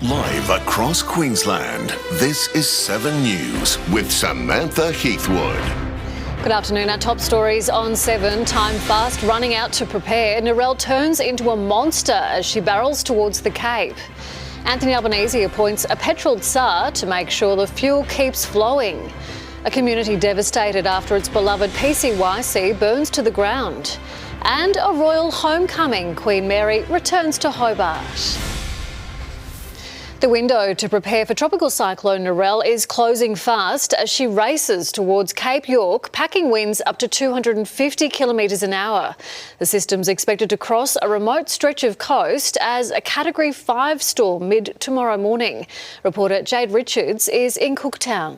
Live across Queensland, this is 7 News with Samantha Heathwood. Good afternoon. Our top stories on 7. Time fast running out to prepare. Narelle turns into a monster as she barrels towards the Cape. Anthony Albanese appoints a petrol tsar to make sure the fuel keeps flowing. A community devastated after its beloved PCYC burns to the ground. And a royal homecoming. Queen Mary returns to Hobart. The window to prepare for tropical cyclone Narelle is closing fast as she races towards Cape York, packing winds up to 250 kilometres an hour. The system's expected to cross a remote stretch of coast as a Category 5 storm mid-tomorrow morning. Reporter Jade Richards is in Cooktown.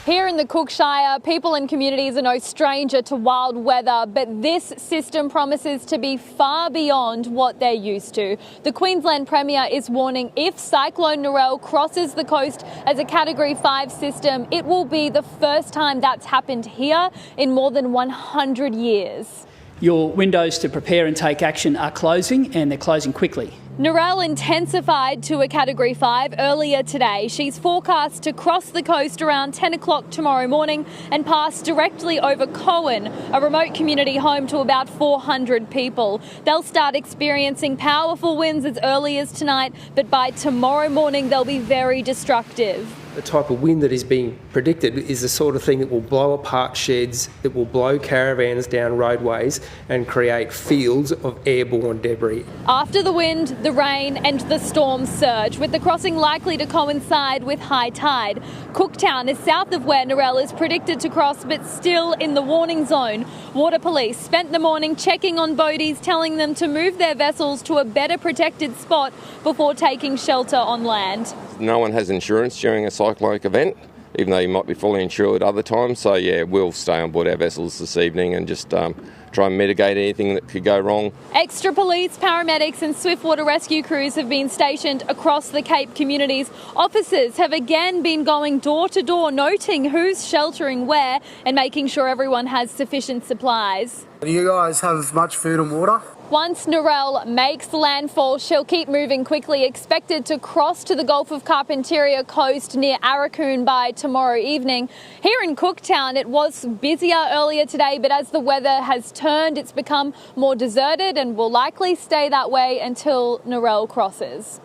Here in the Cookshire, people and communities are no stranger to wild weather, but this system promises to be far beyond what they're used to. The Queensland Premier is warning if Cyclone Narelle crosses the coast as a Category 5 system, it will be the first time that's happened here in more than 100 years. Your windows to prepare and take action are closing, and they're closing quickly. Narelle intensified to a Category 5 earlier today. She's forecast to cross the coast around 10 o'clock tomorrow morning and pass directly over Cowan, a remote community home to about 400 people. They'll start experiencing powerful winds as early as tonight, but by tomorrow morning they'll be very destructive. The type of wind that is being predicted is the sort of thing that will blow apart sheds, that will blow caravans down roadways and create fields of airborne debris. After the wind, the rain and the storm surge, with the crossing likely to coincide with high tide. Cooktown is south of where Narelle is predicted to cross, but still in the warning zone. Water police spent the morning checking on boaties, telling them to move their vessels to a better protected spot before taking shelter on land. No one has insurance during a cyclonic event, even though you might be fully insured other times. So yeah, we'll stay on board our vessels this evening and just try and mitigate anything that could go wrong. Extra police, paramedics and swiftwater rescue crews have been stationed across the Cape communities. Officers have again been going door to door, noting who's sheltering where and making sure everyone has sufficient supplies. Do you guys have much food and water? Once Narelle makes landfall, she'll keep moving quickly, expected to cross to the Gulf of Carpentaria coast near Arakoon by tomorrow evening. Here in Cooktown, it was busier earlier today, but as the weather has turned, it's become more deserted and will likely stay that way until Narelle crosses.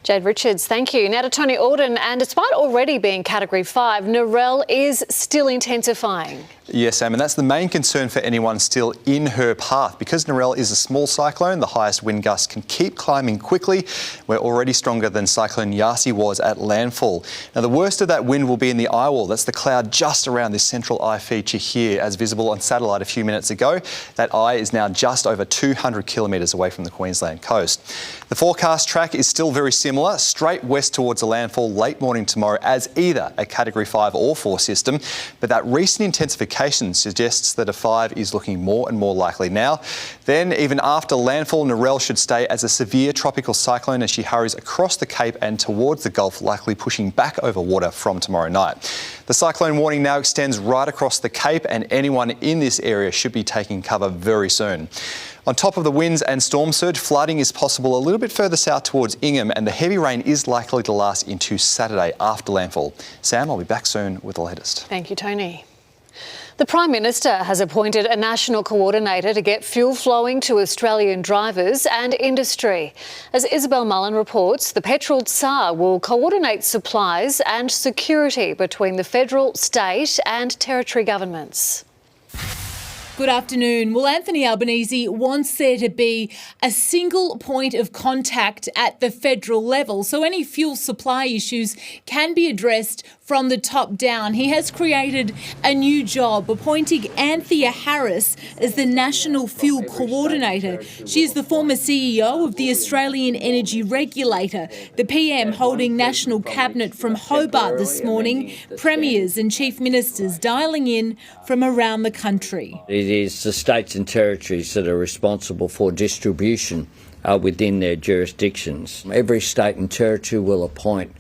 Jade Richards, thank you. Now to Tony Auden, and despite already being Category 5, Narelle is still intensifying. Yes, Sam, and that's the main concern for anyone still in her path. Because Narelle is a small cyclone, the highest wind gusts can keep climbing quickly. We're already stronger than Cyclone Yasi was at landfall. Now, the worst of that wind will be in the eye wall. That's the cloud just around this central eye feature here, as visible on satellite a few minutes ago. That eye is now just over 200 kilometres away from the Queensland coast. The forecast track is still very similar, straight west towards the landfall late morning tomorrow as either a Category 5 or 4 system, but that recent intensification suggests that a 5 is looking more and more likely now. Then, even after landfall, Narelle should stay as a severe tropical cyclone as she hurries across the Cape and towards the Gulf, likely pushing back over water from tomorrow night. The cyclone warning now extends right across the Cape, and anyone in this area should be taking cover very soon. On top of the winds and storm surge, flooding is possible a little bit further south towards Ingham, and the heavy rain is likely to last into Saturday after landfall. Sam, I'll be back soon with the latest. Thank you, Tony. The Prime Minister has appointed a national coordinator to get fuel flowing to Australian drivers and industry. As Isabel Mullen reports, the petrol tsar will coordinate supplies and security between the federal, state and territory governments. Good afternoon. Well, Anthony Albanese wants there to be a single point of contact at the federal level, so any fuel supply issues can be addressed from the top down. He has created a new job, appointing Anthea Harris as the National Fuel Coordinator. She is the former CEO of the Australian Energy Regulator. The PM holding National Cabinet from Hobart this morning, premiers and chief ministers dialing in from around the country. It is the states and territories that are responsible for distribution within their jurisdictions. Every state and territory will appoint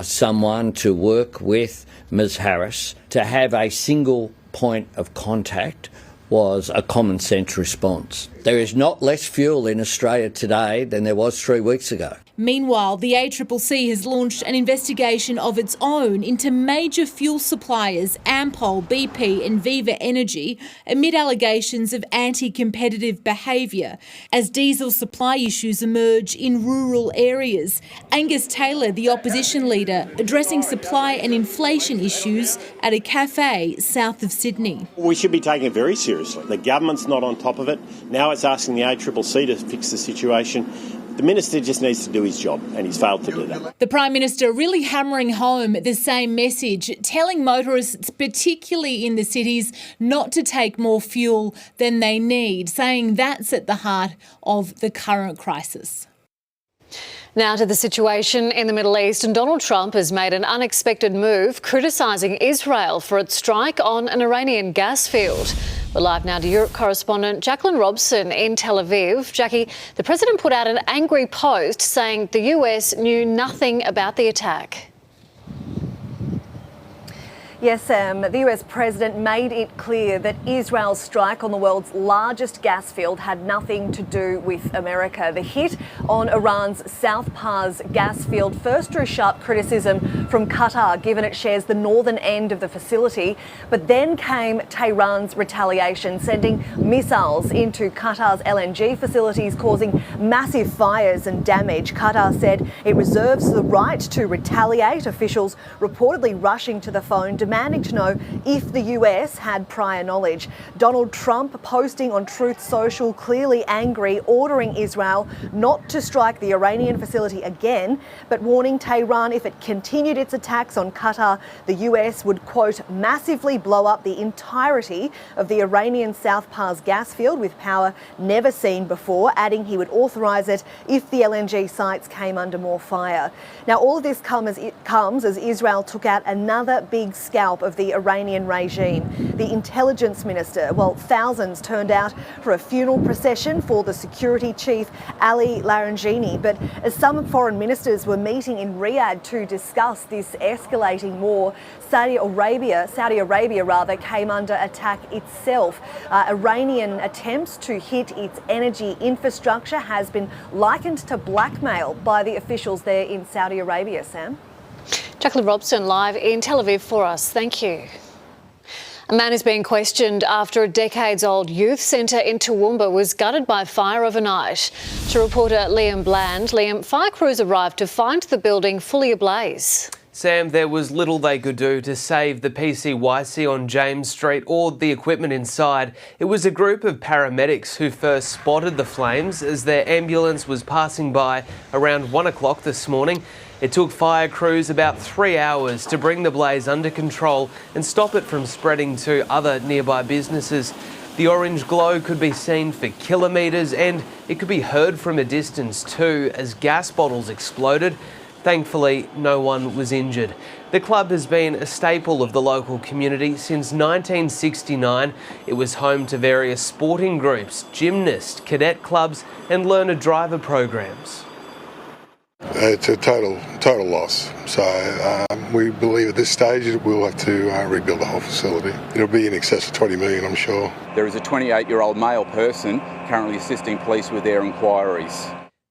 someone to work with Ms Harris. To have a single point of contact was a common sense response. There is not less fuel in Australia today than there was 3 weeks ago. Meanwhile, the ACCC has launched an investigation of its own into major fuel suppliers Ampol, BP and Viva Energy amid allegations of anti-competitive behaviour as diesel supply issues emerge in rural areas. Angus Taylor, the opposition leader, addressing supply and inflation issues at a cafe south of Sydney. We should be taking it very seriously. The government's not on top of it. Now it's asking the ACCC to fix the situation. The Minister just needs to do his job, and he's failed to do that. The Prime Minister really hammering home the same message, telling motorists, particularly in the cities, not to take more fuel than they need, saying that's at the heart of the current crisis. Now to the situation in the Middle East, and Donald Trump has made an unexpected move criticising Israel for its strike on an Iranian gas field. We're live now to Europe correspondent Jacqueline Robson in Tel Aviv. Jackie, the president put out an angry post saying the US knew nothing about the attack. Yes, Sam, the US president made it clear that Israel's strike on the world's largest gas field had nothing to do with America. The hit on Iran's South Pars gas field first drew sharp criticism from Qatar, given it shares the northern end of the facility. But then came Tehran's retaliation, sending missiles into Qatar's LNG facilities, causing massive fires and damage. Qatar said it reserves the right to retaliate, officials reportedly rushing to the phone, demanding to know if the US had prior knowledge. Donald Trump posting on Truth Social, clearly angry, ordering Israel not to strike the Iranian facility again, but warning Tehran if it continued its attacks on Qatar, the US would, quote, massively blow up the entirety of the Iranian South Pars gas field with power never seen before, adding he would authorise it if the LNG sites came under more fire. Now, all of this comes as Israel took out another big scalp of the Iranian regime. The intelligence minister, well, thousands turned out for a funeral procession for the security chief, Ali Laranjini. But as some foreign ministers were meeting in Riyadh to discuss this escalating war, Saudi Arabia came under attack itself. Iranian attempts to hit its energy infrastructure has been likened to blackmail by the officials there in Saudi Arabia, Sam. Jacqueline Robson live in Tel Aviv for us. Thank you. A man is being questioned after a decades-old youth centre in Toowoomba was gutted by fire overnight. To reporter Liam Bland, Liam, fire crews arrived to find the building fully ablaze. Sam, there was little they could do to save the PCYC on James Street or the equipment inside. It was a group of paramedics who first spotted the flames as their ambulance was passing by around 1 o'clock this morning. It took fire crews about 3 hours to bring the blaze under control and stop it from spreading to other nearby businesses. The orange glow could be seen for kilometres and it could be heard from a distance too as gas bottles exploded. Thankfully, no one was injured. The club has been a staple of the local community since 1969. It was home to various sporting groups, gymnast, cadet clubs and learner-driver programs. It's a total loss. So we believe at this stage that we'll have to rebuild the whole facility. It'll be in excess of 20 million, I'm sure. There is a 28-year-old male person currently assisting police with their inquiries.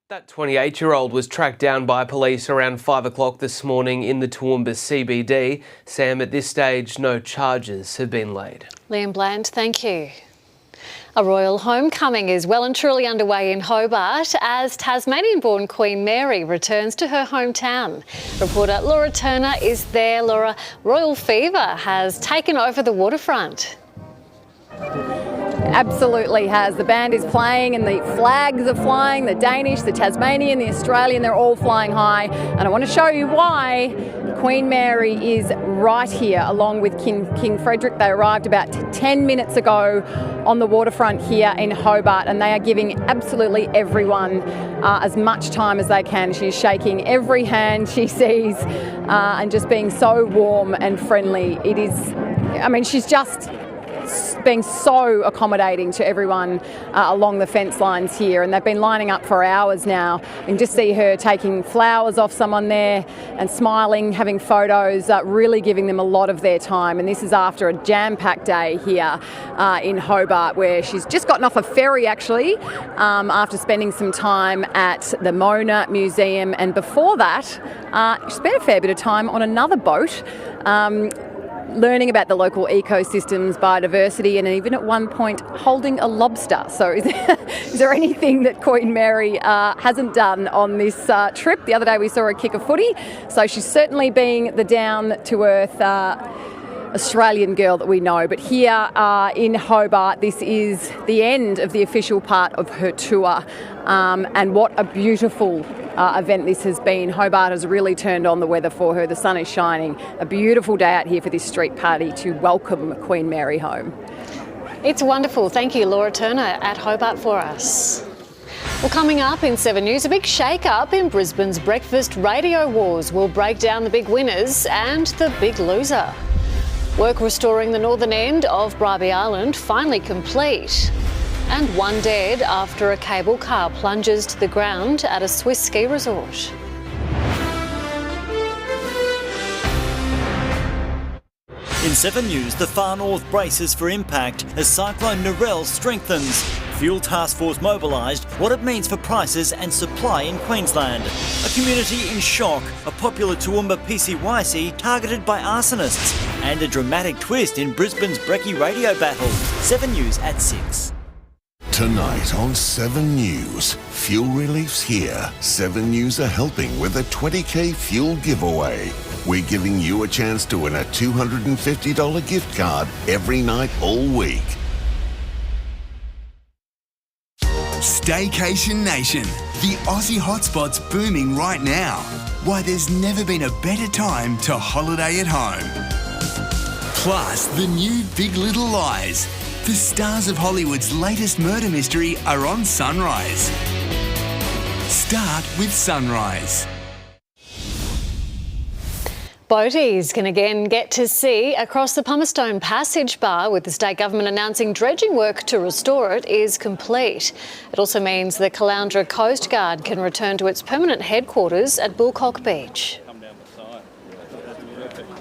That 28-year-old was tracked down by police around 5 o'clock this morning in the Toowoomba CBD. Sam, at this stage, no charges have been laid. Liam Bland, thank you. A royal homecoming is well and truly underway in Hobart as Tasmanian-born Queen Mary returns to her hometown. Reporter Laura Turner is there. Laura, royal fever has taken over the waterfront. Absolutely has. The band is playing and the flags are flying, the Danish, the Tasmanian, the Australian, they're all flying high. And I want to show you why. Queen Mary is right here along with King Frederick. They arrived about 10 minutes ago on the waterfront here in Hobart and they are giving absolutely everyone as much time as they can. She's shaking every hand she sees and just being so warm and friendly. It is, I mean, she's just being so accommodating to everyone along the fence lines here, and they've been lining up for hours now. You can just see her taking flowers off someone there and smiling, having photos, really giving them a lot of their time. And this is after a jam-packed day here in Hobart, where she's just gotten off a ferry actually, after spending some time at the Mona Museum, and before that she spent a fair bit of time on another boat, learning about the local ecosystems, biodiversity, and even at one point holding a lobster. So is there anything that Queen Mary hasn't done on this trip? The other day we saw her kick a footy, so she's certainly being the down-to-earth Australian girl that we know. But here in Hobart, this is the end of the official part of her tour, and what a beautiful event this has been. Hobart has really turned on the weather for her. The sun is shining. A beautiful day out here for this street party to welcome Queen Mary home. It's wonderful. Thank you, Laura Turner at Hobart for us. Well, coming up in 7 News, a big shake-up in Brisbane's breakfast radio wars. We'll break down the big winners and the big loser. Work restoring the northern end of Bribie Island finally complete. And one dead after a cable car plunges to the ground at a Swiss ski resort. In 7 News, the far north braces for impact as Cyclone Narelle strengthens. Fuel Task Force mobilised, what it means for prices and supply in Queensland. A community in shock, a popular Toowoomba PCYC targeted by arsonists, and a dramatic twist in Brisbane's brekkie radio battle. 7 News at 6. Tonight on 7 News, fuel relief's here. 7 News are helping with a 20k fuel giveaway. We're giving you a chance to win a $250 gift card every night all week. Staycation Nation, the Aussie hotspot's booming right now. Why there's never been a better time to holiday at home. Plus, the new Big Little Lies. The stars of Hollywood's latest murder mystery are on Sunrise. Start with Sunrise. Boaties can again get to sea across the Pumicestone Passage Bar, with the state government announcing dredging work to restore it is complete. It also means the Caloundra Coast Guard can return to its permanent headquarters at Bullcock Beach.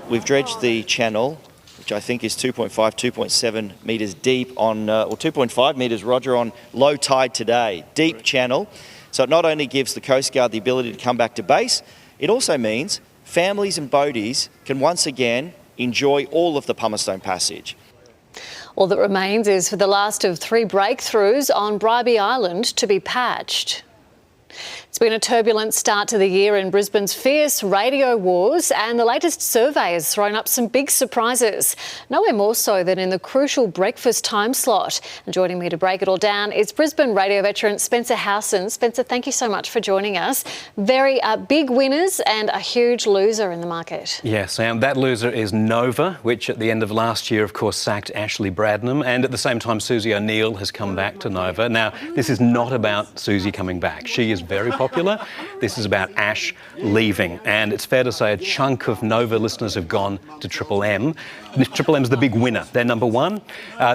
We've dredged the channel, which I think is 2.5, 2.7 metres deep on, or 2.5 metres, Roger, on low tide today. Deep channel. So it not only gives the Coast Guard the ability to come back to base, it also means families and boaties can once again enjoy all of the Pumicestone Passage. All that remains is for the last of 3 breakthroughs on Bribie Island to be patched. It's been a turbulent start to the year in Brisbane's fierce radio wars, and the latest survey has thrown up some big surprises. Nowhere more so than in the crucial breakfast time slot. And joining me to break it all down is Brisbane radio veteran Spencer Howson. Spencer, thank you so much for joining us. Very big winners and a huge loser in the market. Yeah, Sam, that loser is Nova, which at the end of last year, of course, sacked Ashley Bradnam, and at the same time Susie O'Neill has come back to Nova. Now, this is not about Susie coming back. She is very popular. This is about Ash leaving, and it's fair to say a chunk of Nova listeners have gone to Triple M. Triple M's the big winner. They're number 1.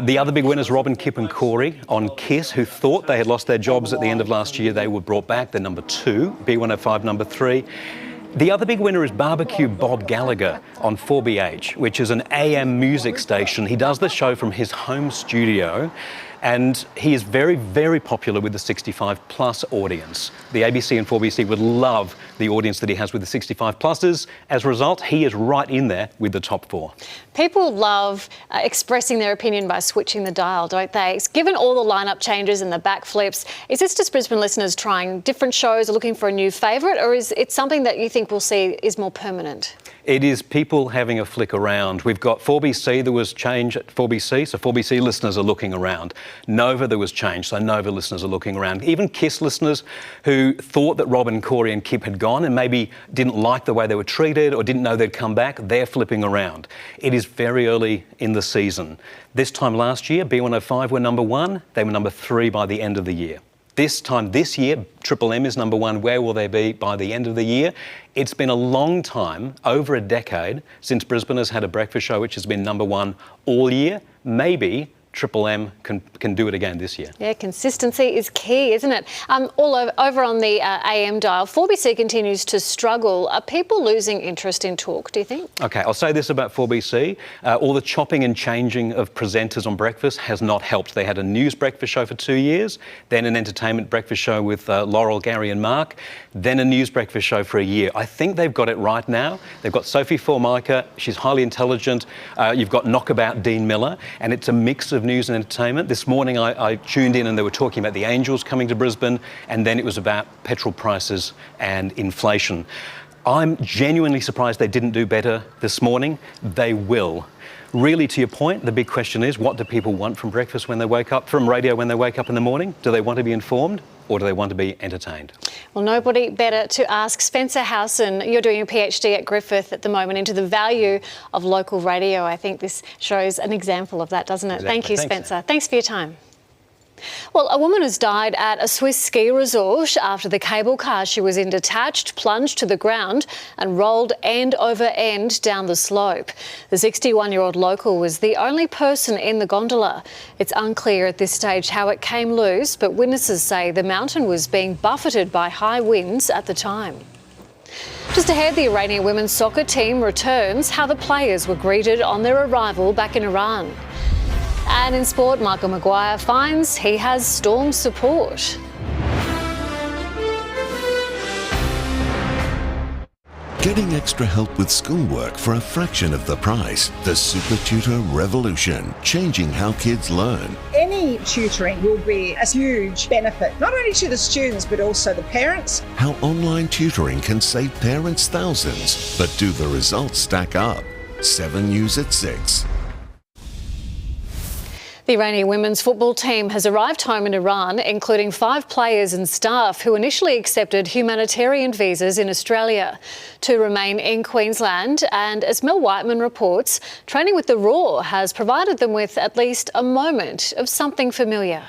The other big winners, Robin, Kip and Corey on Kiss, who thought they had lost their jobs at the end of last year. They were brought back. They're number 2. B105 number 3. The other big winner is Barbecue Bob Gallagher on 4BH, which is an AM music station. He does the show from his home studio, and he is very, very popular with the 65-plus audience. The ABC and 4BC would love the audience that he has with the 65-plussers. As a result, he is right in there with the top 4. People love expressing their opinion by switching the dial, don't they? Given all the lineup changes and the backflips, is this just Brisbane listeners trying different shows or looking for a new favourite, or is it something that you think we'll see is more permanent? It is people having a flick around. We've got 4BC, there was change at 4BC, so 4BC listeners are looking around. Nova, there was change, so Nova listeners are looking around. Even Kiss listeners who thought that Robin, Corey and Kip had gone and maybe didn't like the way they were treated or didn't know they'd come back, they're flipping around. It is very early in the season. This time last year, B105 were number 1, they were number 3 by the end of the year. This time this year, Triple M is number one. Where will they be by the end of the year? It's been a long time, over a decade, since Brisbane has had a breakfast show which has been number one all year. Maybe Triple M can do it again this year. Yeah, consistency is key, isn't it? Over on the AM dial, 4BC continues to struggle. Are people losing interest in talk, do you think? OK, I'll say this about 4BC. All the chopping and changing of presenters on breakfast has not helped. They had a news breakfast show for 2 years, then an entertainment breakfast show with Laurel, Gary and Mark, then a news breakfast show for a year. I think they've got it right now. They've got Sophie Formica, she's highly intelligent. You've got Knockabout Dean Miller, and it's a mix of news and entertainment. This morning I tuned in and they were talking about the Angels coming to Brisbane, and then it was about petrol prices and inflation. I'm genuinely surprised they didn't do better this morning. They will. Really, to your point, the big question is, what do people want from breakfast when they wake up, from radio when they wake up in the morning? Do they want to be informed, or do they want to be entertained? Well, nobody better to ask. Spencer Howson, you're doing a PhD at Griffith at the moment into the value of local radio. I think this shows an example of that, doesn't it? Exactly. Thank you, Thanks. Spencer. Thanks for your time. Well, a woman has died at a Swiss ski resort after the cable car she was in detached, plunged to the ground and rolled end over end down the slope. The 61-year-old local was the only person in the gondola. It's unclear at this stage how it came loose, but witnesses say the mountain was being buffeted by high winds at the time. Just ahead, the Iranian women's soccer team returns, how the players were greeted on their arrival back in Iran. And in sport, Michael Maguire finds he has Storm support. Getting extra help with schoolwork for a fraction of the price. The Super Tutor Revolution, changing how kids learn. Any tutoring will be a huge benefit, not only to the students but also the parents. How online tutoring can save parents thousands, but do the results stack up? 7 News at 6. The Iranian women's football team has arrived home in Iran, including 5 players and staff who initially accepted humanitarian visas in Australia to remain in Queensland. And as Mel Whiteman reports, training with the Raw has provided them with at least a moment of something familiar.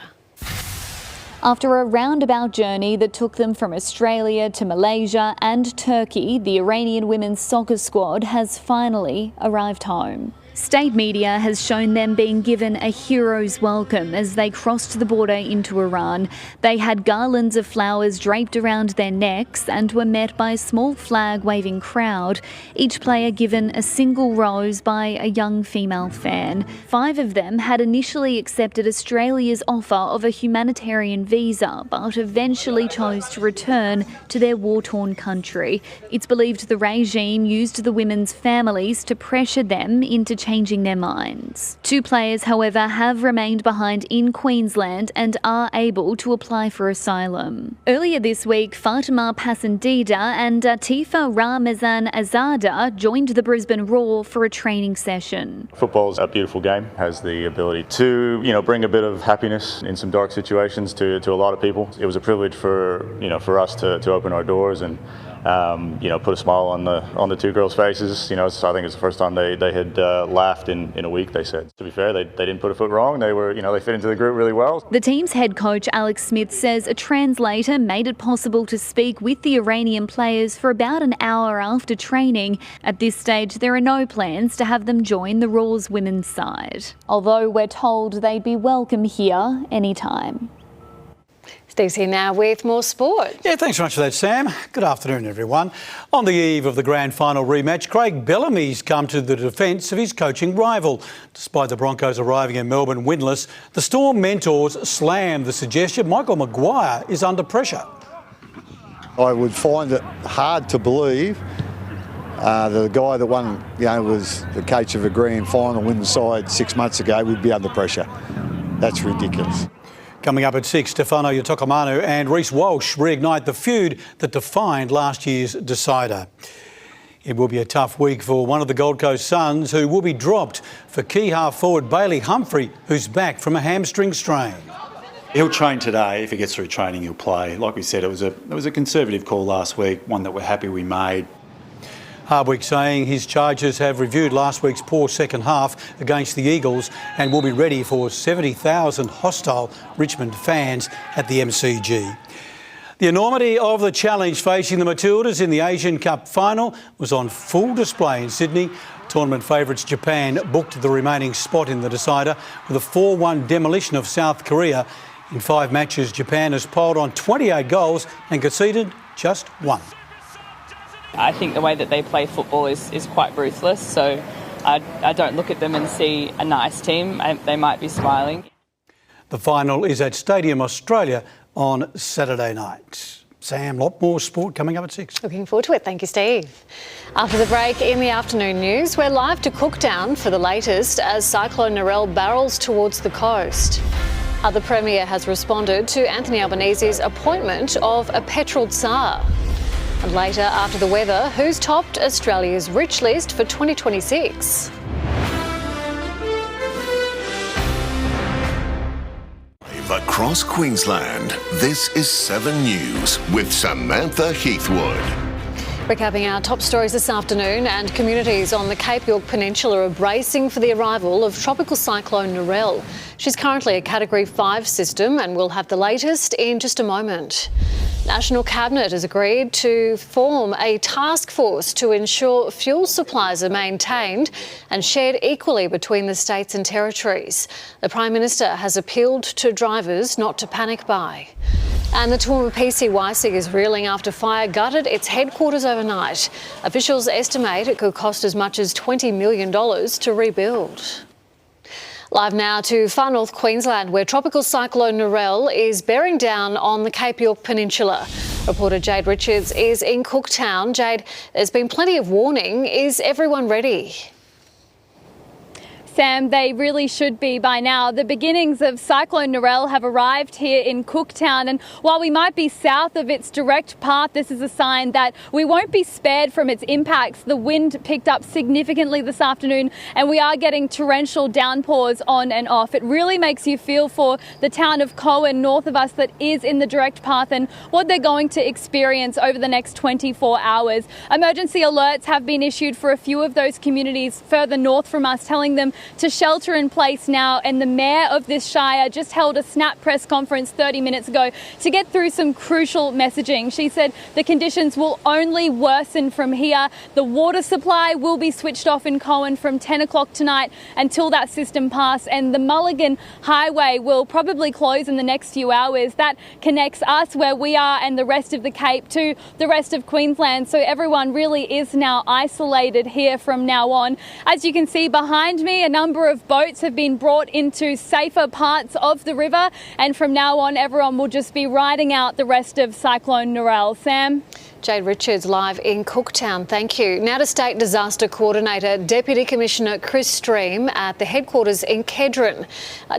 After a roundabout journey that took them from Australia to Malaysia and Turkey, the Iranian women's soccer squad has finally arrived home. State media has shown them being given a hero's welcome as they crossed the border into Iran. They had garlands of flowers draped around their necks and were met by a small flag-waving crowd, each player given a single rose by a young female fan. 5 of them had initially accepted Australia's offer of a humanitarian visa, but eventually chose to return to their war-torn country. It's believed the regime used the women's families to pressure them into changing their minds. 2 players, however, have remained behind in Queensland and are able to apply for asylum. Earlier this week, Fatima Pasandida and Tifa Ramazan Azada joined the Brisbane Raw for a training session. Football's a beautiful game, has the ability to, bring a bit of happiness in some dark situations to a lot of people. It was a privilege for us to open our doors and put a smile on the 2 girls' faces. I think it's the first time they had laughed in a week, they said. To be fair, they didn't put a foot wrong. They were, they fit into the group really well. The team's head coach, Alex Smith, says a translator made it possible to speak with the Iranian players for about an hour after training. At this stage, there are no plans to have them join the Raw's women's side, although we're told they'd be welcome here anytime. Steve's here now with more sport. Yeah, thanks very much for that, Sam. Good afternoon, everyone. On the eve of the grand final rematch, Craig Bellamy's come to the defence of his coaching rival. Despite the Broncos arriving in Melbourne winless, the Storm mentors slammed the suggestion Michael Maguire is under pressure. I would find it hard to believe the guy that won, was the coach of a grand final women's side 6 months ago would be under pressure. That's ridiculous. Coming up at 6, Stefano Utokomanu and Reece Walsh reignite the feud that defined last year's decider. It will be a tough week for one of the Gold Coast Suns, who will be dropped for key half-forward Bailey Humphrey, who's back from a hamstring strain. He'll train today. If he gets through training, he'll play. Like we said, it was a conservative call last week, one that we're happy we made. Hardwick saying his charges have reviewed last week's poor second half against the Eagles and will be ready for 70,000 hostile Richmond fans at the MCG. The enormity of the challenge facing the Matildas in the Asian Cup final was on full display in Sydney. Tournament favourites Japan booked the remaining spot in the decider with a 4-1 demolition of South Korea. In 5 matches, Japan has piled on 28 goals and conceded just 1. I think the way that they play football is quite ruthless, so I don't look at them and see a nice team. They might be smiling. The final is at Stadium Australia on Saturday night. Sam, a lot more sport coming up at 6. Looking forward to it. Thank you, Steve. After the break in the afternoon news, we're live to Cooktown for the latest as Cyclone Narelle barrels towards the coast. The Premier has responded to Anthony Albanese's appointment of a petrol tsar. And later, after the weather, who's topped Australia's rich list for 2026? Across Queensland, this is 7 News with Samantha Heathwood. Recapping our top stories this afternoon, and communities on the Cape York Peninsula are bracing for the arrival of tropical cyclone Narelle. She's currently a Category 5 system and we'll have the latest in just a moment. National Cabinet has agreed to form a task force to ensure fuel supplies are maintained and shared equally between the states and territories. The Prime Minister has appealed to drivers not to panic buy. And the Toowoomba PCYC is reeling after fire gutted its headquarters overnight. Officials estimate it could cost as much as $20 million to rebuild. Live now to far north Queensland, where tropical cyclone Narelle is bearing down on the Cape York Peninsula. Reporter Jade Richards is in Cooktown. Jade, there's been plenty of warning. Is everyone ready? Sam, they really should be by now. The beginnings of Cyclone Narelle have arrived here in Cooktown, and while we might be south of its direct path, this is a sign that we won't be spared from its impacts. The wind picked up significantly this afternoon, and we are getting torrential downpours on and off. It really makes you feel for the town of Cowan, north of us, that is in the direct path, and what they're going to experience over the next 24 hours. Emergency alerts have been issued for a few of those communities further north from us, telling them to shelter in place now, and the mayor of this shire just held a snap press conference 30 minutes ago to get through some crucial messaging. She said the conditions will only worsen from here. The water supply will be switched off in Cowan from 10 o'clock tonight until that system passes, and the Mulligan Highway will probably close in the next few hours. That connects us where we are and the rest of the Cape to the rest of Queensland, so everyone really is now isolated here from now on. As you can see behind me, a number of boats have been brought into safer parts of the river, and from now on everyone will just be riding out the rest of Cyclone Narelle. Sam? Jade Richards live in Cooktown, thank you. Now to State Disaster Coordinator Deputy Commissioner Chris Stream at the headquarters in Kedron.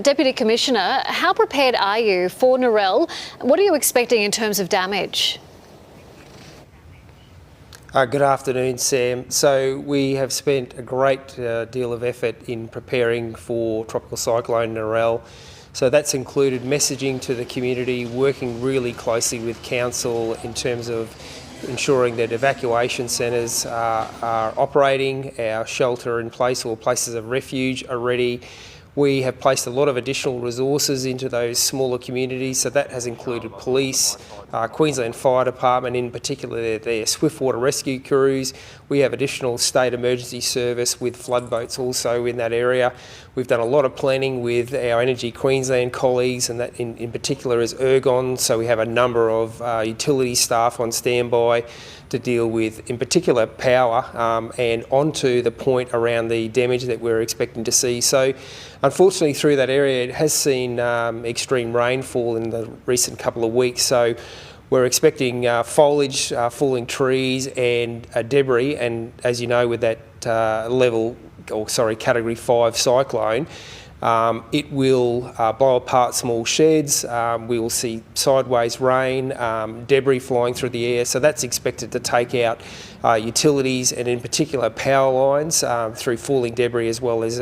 Deputy Commissioner, how prepared are you for Narelle? What are you expecting in terms of damage? Good afternoon, Sam. So we have spent a great deal of effort in preparing for Tropical Cyclone Narelle. So that's included messaging to the community, working really closely with Council in terms of ensuring that evacuation centres are operating, our shelter in place or places of refuge are ready. We have placed a lot of additional resources into those smaller communities, so that has included police, Queensland Fire Department, in particular their swiftwater rescue crews. We have additional state emergency service with flood boats also in that area. We've done a lot of planning with our Energy Queensland colleagues, and that in particular is Ergon, so we have a number of utility staff on standby to deal with, in particular, power, and onto the point around the damage that we're expecting to see. So unfortunately through that area it has seen extreme rainfall in the recent couple of weeks, so we're expecting foliage, falling trees and debris, and as you know with that Category 5 cyclone, it will blow apart small sheds. We will see sideways rain, debris flying through the air, so that's expected to take out utilities and in particular power lines through falling debris, as well as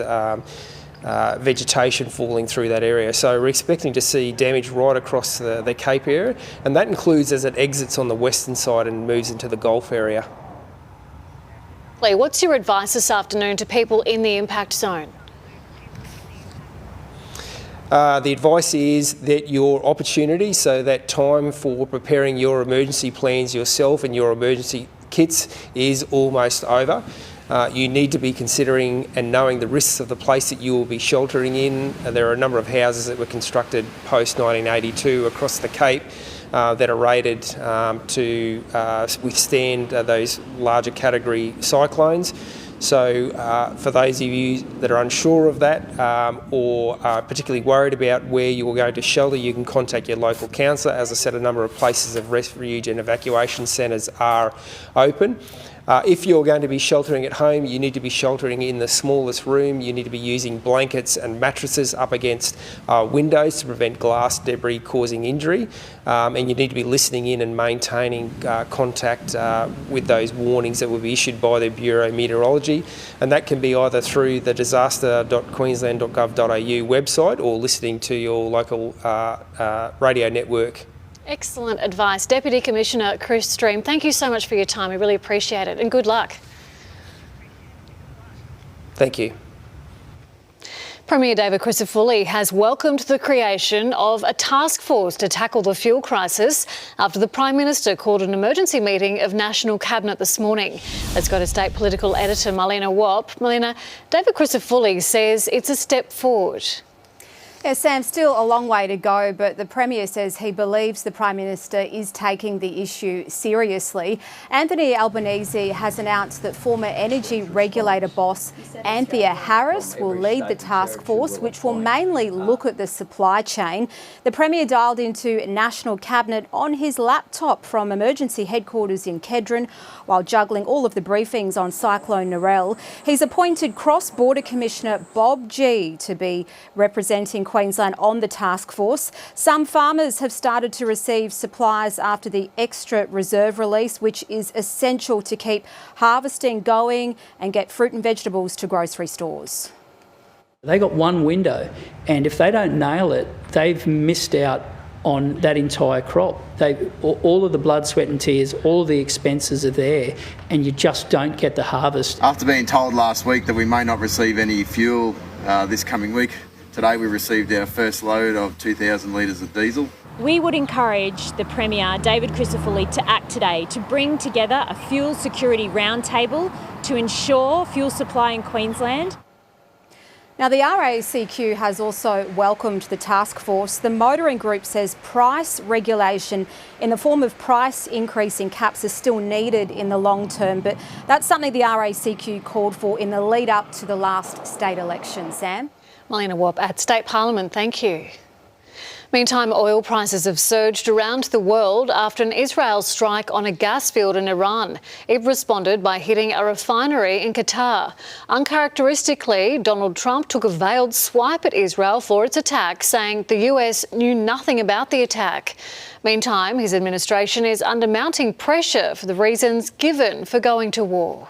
vegetation falling through that area. So we're expecting to see damage right across the Cape area, and that includes as it exits on the western side and moves into the Gulf area. Lee, what's your advice this afternoon to people in the impact zone? The advice is that your opportunity, so that time for preparing your emergency plans yourself and your emergency kits is almost over. You need to be considering and knowing the risks of the place that you will be sheltering in. There are a number of houses that were constructed post-1982 across the Cape that are rated to withstand those larger category cyclones. So for those of you that are unsure of that or are particularly worried about where you are going to shelter, you can contact your local councillor. As I said, a number of places of refuge and evacuation centres are open. If you're going to be sheltering at home, you need to be sheltering in the smallest room. You need to be using blankets and mattresses up against windows to prevent glass debris causing injury. And you need to be listening in and maintaining contact with those warnings that will be issued by the Bureau of Meteorology. And that can be either through the disaster.queensland.gov.au website or listening to your local radio network. Excellent advice. Deputy Commissioner Chris Stream, thank you so much for your time. We really appreciate it and good luck. Thank you. Premier David Crisafulli has welcomed the creation of a task force to tackle the fuel crisis after the Prime Minister called an emergency meeting of National Cabinet this morning. Let's go to State Political Editor Marlena Wapp. Marlena, David Crisafulli says it's a step forward. Yeah, Sam, still a long way to go, but the Premier says he believes the Prime Minister is taking the issue seriously. Anthony Albanese has announced that former energy regulator boss Anthea Harris will lead the task force, which will mainly look at the supply chain. The Premier dialed into National Cabinet on his laptop from emergency headquarters in Kedron while juggling all of the briefings on Cyclone Narelle. He's appointed Cross-Border Commissioner Bob G to be representing Queensland on the task force. Some farmers have started to receive supplies after the extra reserve release, which is essential to keep harvesting going and get fruit and vegetables to grocery stores. They got one window, and if they don't nail it, they've missed out on that entire crop. All of the blood, sweat and tears, all of the expenses are there, and you just don't get the harvest. After being told last week that we may not receive any fuel this coming week, today we received our first load of 2,000 litres of diesel. We would encourage the Premier, David Crisafulli, to act today to bring together a fuel security roundtable to ensure fuel supply in Queensland. Now, the RACQ has also welcomed the task force. The motoring group says price regulation in the form of price increasing caps is still needed in the long term, but that's something the RACQ called for in the lead up to the last state election. Sam? Marlena Wapp at State Parliament, thank you. Meantime, oil prices have surged around the world after an Israel strike on a gas field in Iran. It responded by hitting a refinery in Qatar. Uncharacteristically, Donald Trump took a veiled swipe at Israel for its attack, saying the US knew nothing about the attack. Meantime, his administration is under mounting pressure for the reasons given for going to war.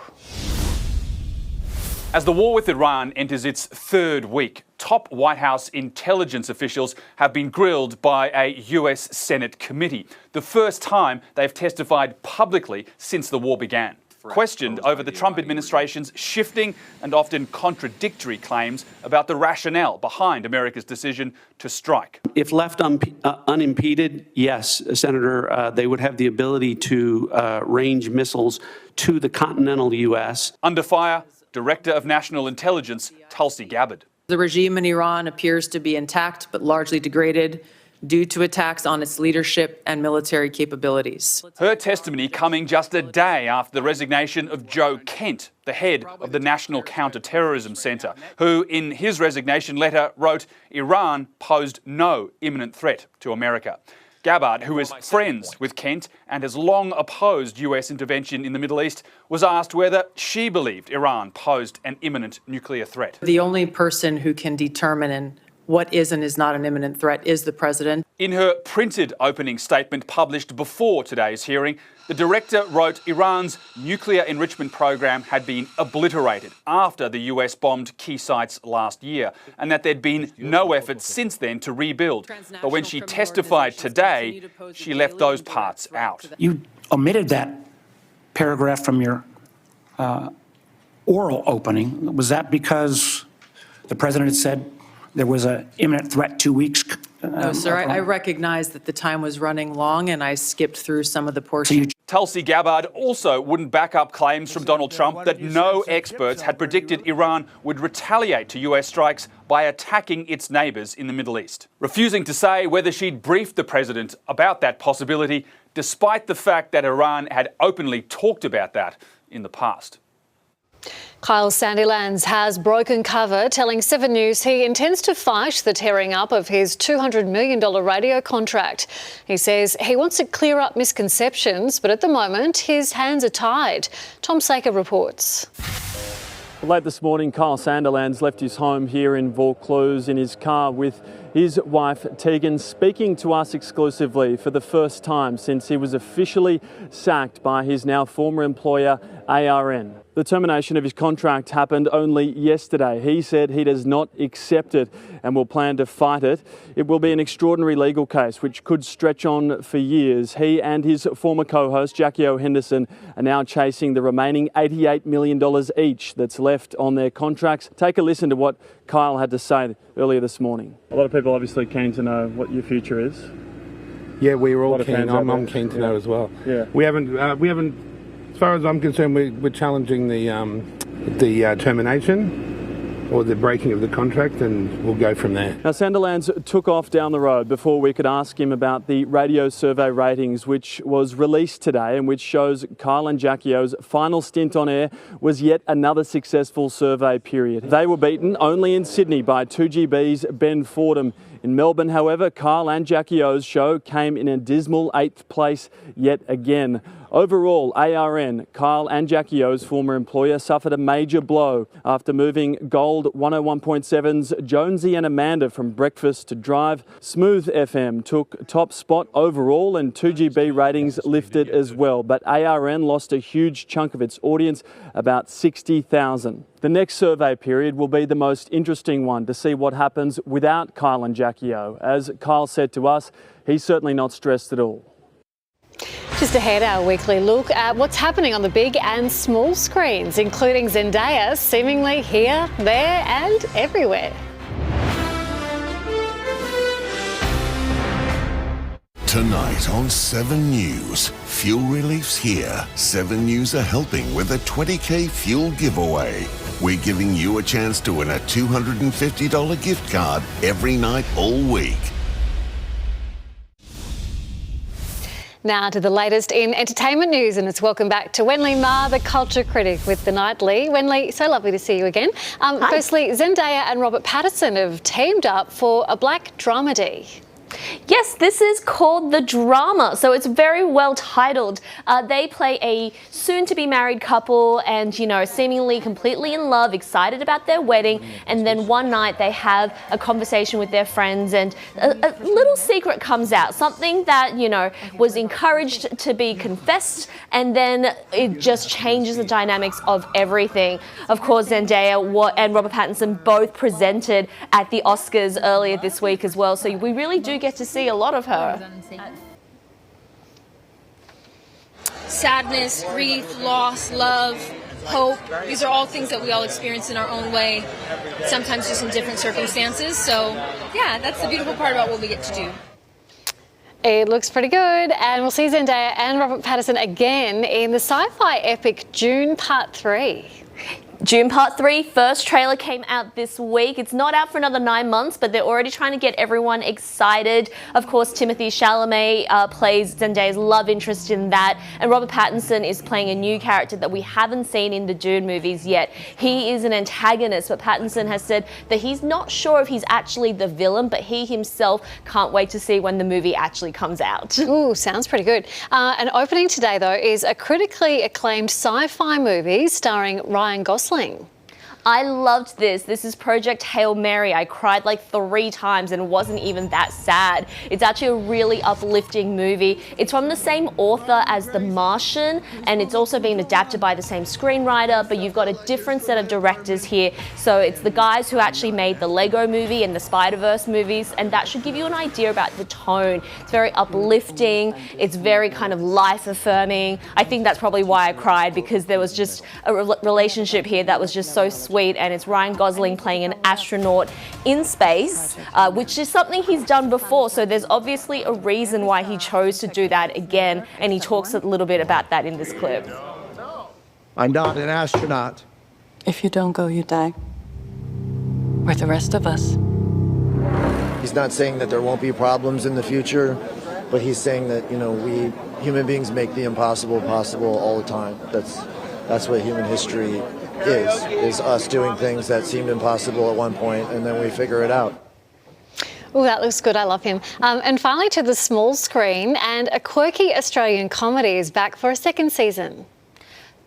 As the war with Iran enters its third week, top White House intelligence officials have been grilled by a US Senate committee, the first time they've testified publicly since the war began. Questioned over the Trump administration's shifting and often contradictory claims about the rationale behind America's decision to strike. If left unimpeded, yes, Senator, they would have the ability to range missiles to the continental U.S. Under fire, Director of National Intelligence, Tulsi Gabbard. The regime in Iran appears to be intact but largely degraded due to attacks on its leadership and military capabilities. Her testimony coming just a day after the resignation of Joe Kent, the head of the National Counter-Terrorism Centre, who in his resignation letter wrote Iran posed no imminent threat to America. Gabbard, who is friends with Kent and has long opposed US intervention in the Middle East, was asked whether she believed Iran posed an imminent nuclear threat. The only person who can determine what is and is not an imminent threat is the president. In her printed opening statement published before today's hearing, the director wrote Iran's nuclear enrichment program had been obliterated after the US bombed key sites last year, and that there'd been no effort since then to rebuild. But when she testified today, she left those parts out. You omitted that paragraph from your oral opening. Was that because the president had said there was an imminent threat 2 weeks? No, sir, I recognize that the time was running long and I skipped through some of the portions. Tulsi Gabbard also wouldn't back up claims from Donald Trump that no experts had predicted Iran would retaliate to US strikes by attacking its neighbours in the Middle East, refusing to say whether she'd briefed the president about that possibility, despite the fact that Iran had openly talked about that in the past. Kyle Sandilands has broken cover, telling 7 News he intends to fight the tearing up of his $200 million radio contract. He says he wants to clear up misconceptions, but at the moment his hands are tied. Tom Saker reports. Late this morning, Kyle Sandilands left his home here in Vaucluse in his car with his wife Tegan, speaking to us exclusively for the first time since he was officially sacked by his now former employer ARN. The termination of his contract happened only yesterday. He said he does not accept it and will plan to fight it. It will be an extraordinary legal case which could stretch on for years. He and his former co-host Jackie O. Henderson are now chasing the remaining $88 million each that's left on their contracts. Take a listen to what Kyle had to say earlier this morning. A lot of people obviously keen to know what your future is. Yeah, we're all keen. I'm keen to know as well. Yeah. We haven't. As far as I'm concerned, we're challenging the termination or the breaking of the contract, and we'll go from there. Now, Sandilands took off down the road before we could ask him about the radio survey ratings, which was released today and which shows Kyle and Jackie O's final stint on air was yet another successful survey period. They were beaten only in Sydney by 2GB's Ben Fordham. In Melbourne, however, Kyle and Jackie O's show came in a dismal 8th place yet again. Overall, ARN, Kyle and Jackie O's former employer, suffered a major blow after moving Gold 101.7's Jonesy and Amanda from breakfast to drive. Smooth FM took top spot overall and 2GB ratings lifted as well, but ARN lost a huge chunk of its audience, about 60,000. The next survey period will be the most interesting one to see what happens without Kyle and Jackie O. As Kyle said to us, he's certainly not stressed at all. Just ahead, our weekly look at what's happening on the big and small screens, including Zendaya seemingly here, there and everywhere. Tonight on 7 News, fuel relief's here. 7 News are helping with a 20k fuel giveaway. We're giving you a chance to win a $250 gift card every night all week. Now to the latest in entertainment news, and it's welcome back to Wenley Ma, the culture critic with The Nightly. Wenley, so lovely to see you again. Firstly, Zendaya and Robert Pattinson have teamed up for a black dramedy. Yes, this is called The Drama, so it's very well titled. They play a soon-to-be married couple and, you know, seemingly completely in love, excited about their wedding, and then one night they have a conversation with their friends and a little secret comes out, something that, you know, was encouraged to be confessed, and then it just changes the dynamics of everything. Of course, Zendaya and Robert Pattinson both presented at the Oscars earlier this week as well, so we really do get to see a lot of her. Sadness, grief, loss, love, hope. These are all things that we all experience in our own way, sometimes just in different circumstances. So, yeah, that's the beautiful part about what we get to do. It looks pretty good, and we'll see Zendaya and Robert Pattinson again in the sci-fi epic Dune Part 3. Dune Part 3, first trailer came out this week. It's not out for another 9 months, but they're already trying to get everyone excited. Of course, Timothée Chalamet plays Zendaya's love interest in that, and Robert Pattinson is playing a new character that we haven't seen in the Dune movies yet. He is an antagonist, but Pattinson has said that he's not sure if he's actually the villain, but he himself can't wait to see when the movie actually comes out. Ooh, sounds pretty good. And opening today, though, is a critically acclaimed sci-fi movie starring Ryan Gosling. I loved this. This is Project Hail Mary. I cried like 3 times and it wasn't even that sad. It's actually a really uplifting movie. It's from the same author as The Martian, and it's also been adapted by the same screenwriter, but you've got a different set of directors here. So it's the guys who actually made the Lego movie and the Spider-Verse movies, and that should give you an idea about the tone. It's very uplifting. It's very kind of life-affirming. I think that's probably why I cried, because there was just a relationship here that was just so sweet, and it's Ryan Gosling playing an astronaut in space, which is something he's done before, so there's obviously a reason why he chose to do that again, and he talks a little bit about that in this clip. I'm not an astronaut. If you don't go, you die. We're the rest of us. He's not saying that there won't be problems in the future, but he's saying that, you know, we human beings make the impossible possible all the time. That's what human history is us doing things that seemed impossible at one point, and then we figure it out. Oh, that looks good. I love him. And finally to the small screen, and a quirky Australian comedy is back for a second season.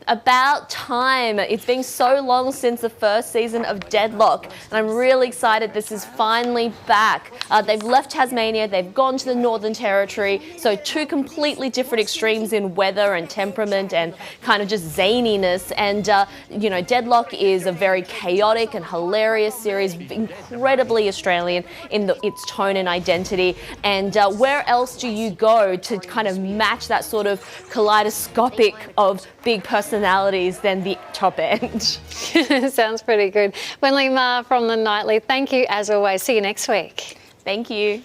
About time. It's been so long since the first season of Deadlock, and I'm really excited this is finally back. They've left Tasmania, they've gone to the Northern Territory, so 2 completely different extremes in weather and temperament and kind of just zaniness. And, you know, Deadlock is a very chaotic and hilarious series, incredibly Australian in its tone and identity. And where else do you go to kind of match that sort of kaleidoscopic of big personalities than the top end? Sounds pretty good. Wenli Ma from The Nightly, thank you as always. See you next week. Thank you.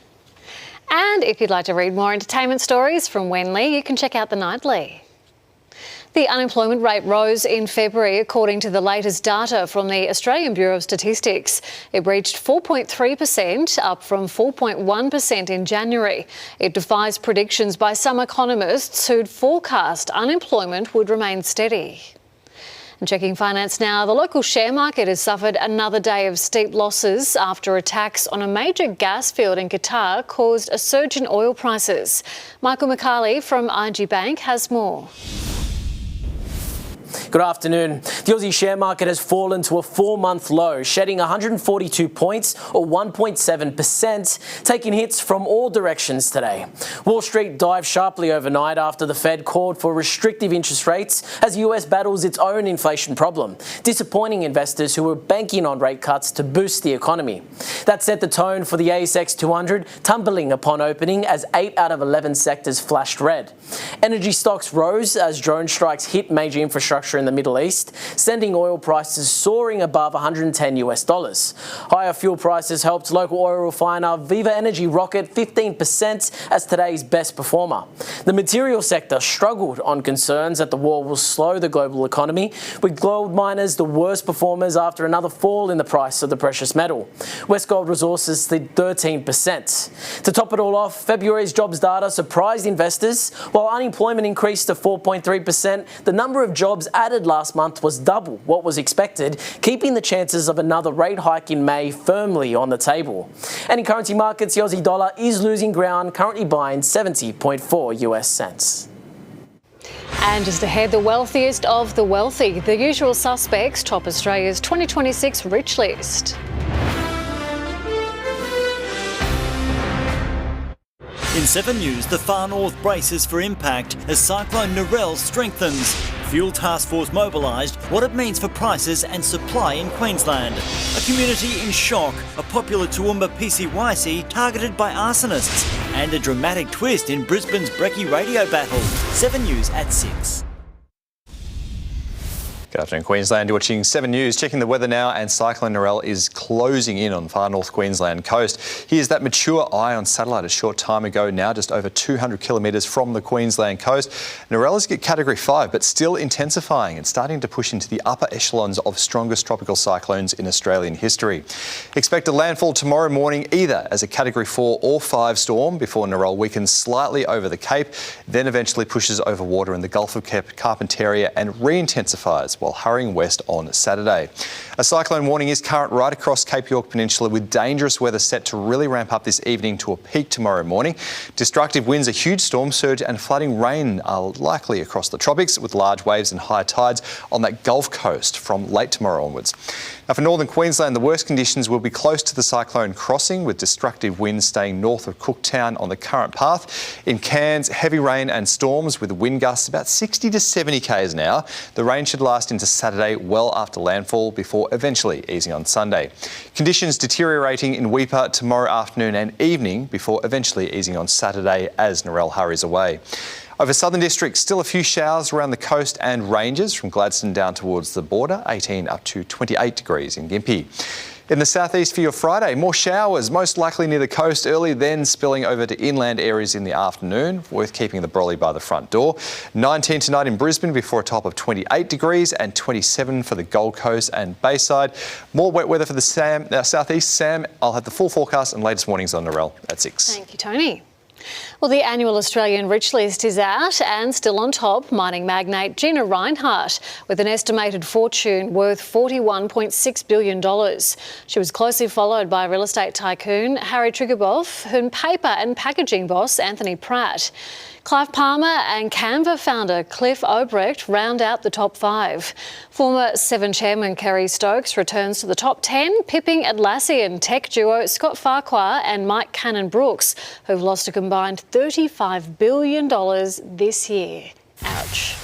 And if you'd like to read more entertainment stories from Wenli, you can check out The Nightly. The unemployment rate rose in February according to the latest data from the Australian Bureau of Statistics. It reached 4.3%, up from 4.1% in January. It defies predictions by some economists who'd forecast unemployment would remain steady. And checking finance now, the local share market has suffered another day of steep losses after attacks on a major gas field in Qatar caused a surge in oil prices. Michael McCarley from IG Bank has more. Good afternoon. The Aussie share market has fallen to a 4-month low, shedding 142 points or 1.7%, taking hits from all directions today. Wall Street dived sharply overnight after the Fed called for restrictive interest rates as the US battles its own inflation problem, disappointing investors who were banking on rate cuts to boost the economy. That set the tone for the ASX 200, tumbling upon opening as 8 out of 11 sectors flashed red. Energy stocks rose as drone strikes hit major infrastructure in the Middle East, sending oil prices soaring above $110. Higher fuel prices helped local oil refiner Viva Energy rocket 15% as today's best performer. The material sector struggled on concerns that the war will slow the global economy, with gold miners the worst performers after another fall in the price of the precious metal. Westgold Resources slid 13%. To top it all off, February's jobs data surprised investors. While unemployment increased to 4.3%, the number of jobs added last month was double what was expected, keeping the chances of another rate hike in May firmly on the table. And in currency markets, the Aussie dollar is losing ground, currently buying 70.4 US cents. And just ahead, the wealthiest of the wealthy. The usual suspects top Australia's 2026 rich list. In 7 News, the far north braces for impact as Cyclone Narelle strengthens. Fuel Task Force mobilised, what it means for prices and supply in Queensland. A community in shock, a popular Toowoomba PCYC targeted by arsonists, and a dramatic twist in Brisbane's Brekkie radio battle. 7 News at 6. Good afternoon, Queensland. You're watching 7 News. Checking the weather now, and Cyclone Narelle is closing in on far north Queensland coast. Here's that mature eye on satellite a short time ago, now just over 200 kilometres from the Queensland coast. Narelle is at Category 5, but still intensifying and starting to push into the upper echelons of strongest tropical cyclones in Australian history. Expect a landfall tomorrow morning either as a Category 4 or 5 storm before Narelle weakens slightly over the Cape, then eventually pushes over water in the Gulf of Carpentaria and re-intensifies while hurrying west on Saturday. A cyclone warning is current right across Cape York Peninsula, with dangerous weather set to really ramp up this evening to a peak tomorrow morning. Destructive winds, a huge storm surge and flooding rain are likely across the tropics, with large waves and high tides on that Gulf Coast from late tomorrow onwards. Now, for northern Queensland, the worst conditions will be close to the cyclone crossing, with destructive winds staying north of Cooktown on the current path. In Cairns, heavy rain and storms with wind gusts about 60 to 70 k's an hour. The rain should last into Saturday well after landfall before eventually easing on Sunday. Conditions deteriorating in Weipa tomorrow afternoon and evening before eventually easing on Saturday as Narelle hurries away. Over southern districts, still a few showers around the coast and ranges from Gladstone down towards the border, 18 up to 28 degrees in Gympie. In the southeast for your Friday, more showers, most likely near the coast early, then spilling over to inland areas in the afternoon. Worth keeping the brolly by the front door. 19 tonight in Brisbane before a top of 28 degrees and 27 for the Gold Coast and Bayside. More wet weather for the southeast. Sam, I'll have the full forecast and latest warnings on Narelle at 6. Thank you, Tony. Well, the annual Australian Rich List is out, and still on top, mining magnate Gina Rinehart, with an estimated fortune worth $41.6 billion. She was closely followed by real estate tycoon Harry Triguboff and paper and packaging boss Anthony Pratt. Clive Palmer and Canva founder Cliff Obrecht round out the top 5. Former Seven chairman Kerry Stokes returns to the top 10, pipping Atlassian tech duo Scott Farquhar and Mike Cannon-Brookes, who've lost a combined $35 billion this year. Ouch.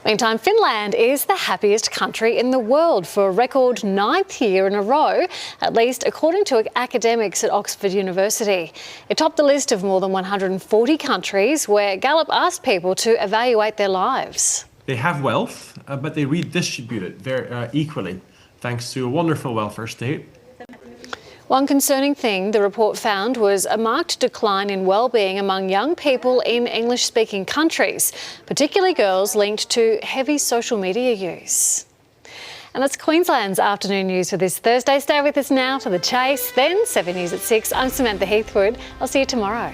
Meantime, Finland is the happiest country in the world for a record 9th year in a row, at least according to academics at Oxford University. It topped the list of more than 140 countries where Gallup asked people to evaluate their lives. They have wealth, but they redistribute it very equally, thanks to a wonderful welfare state. One concerning thing the report found was a marked decline in well-being among young people in English-speaking countries, particularly girls linked to heavy social media use. And that's Queensland's afternoon news for this Thursday. Stay with us now for The Chase, then 7 News at 6. I'm Samantha Heathwood. I'll see you tomorrow.